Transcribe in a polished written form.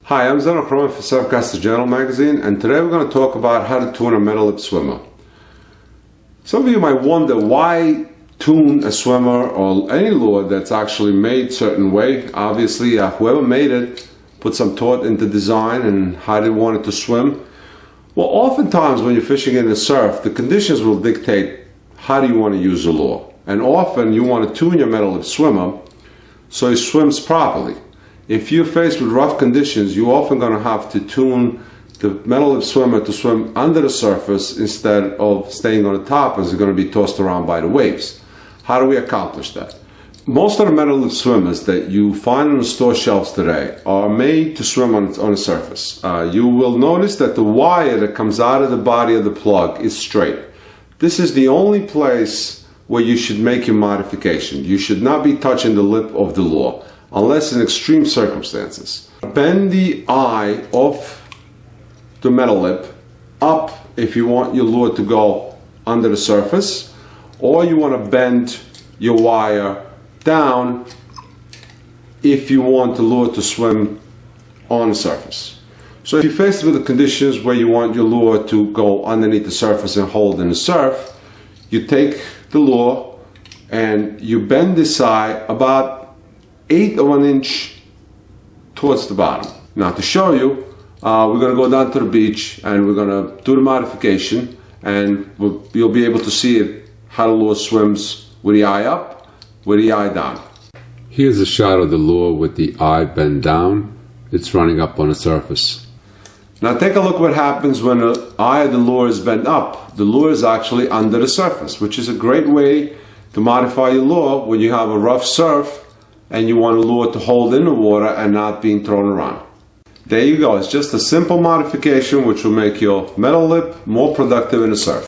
Hi, I'm Zeno Croman for Surfcaster Journal magazine, and today we're going to talk about how to tune a metal lip swimmer. Some of you might wonder why tune a swimmer or any lure that's actually made a certain way. Obviously, whoever made it put some thought into design and how they want it to swim. Well, oftentimes when you're fishing in the surf, the conditions will dictate how do you want to use the lure. And often you want to tune your metal lip swimmer so it swims properly. If you're faced with rough conditions, you're often going to have to tune the metal lip swimmer to swim under the surface instead of staying on the top, as it's going to be tossed around by the waves. How do we accomplish that? Most of the metal lip swimmers that you find on the store shelves today are made to swim on the surface. You will notice that the wire that comes out of the body of the plug is straight. This is the only place where you should make your modification. You should not be touching the lip of the lure, unless in extreme circumstances. Bend the eye of the metal lip up if you want your lure to go under the surface, or you want to bend your wire down if you want the lure to swim on the surface. So if you're faced with the conditions where you want your lure to go underneath the surface and hold in the surf, you take the lure and you bend this eye about 1/8 of an inch towards the bottom. Now, to show you, we're going to go down to the beach and we're going to do the modification, and you'll be able to see it, how the lure swims with the eye up, with the eye down. Here's a shot of the lure with the eye bent down. It's running up on the surface. Now take a look what happens when the eye of the lure is bent up. The lure is actually under the surface, which is a great way to modify your lure when you have a rough surf and you want a lure to hold in the water and not being thrown around. There you go. It's just a simple modification which will make your metal lip more productive in the surf.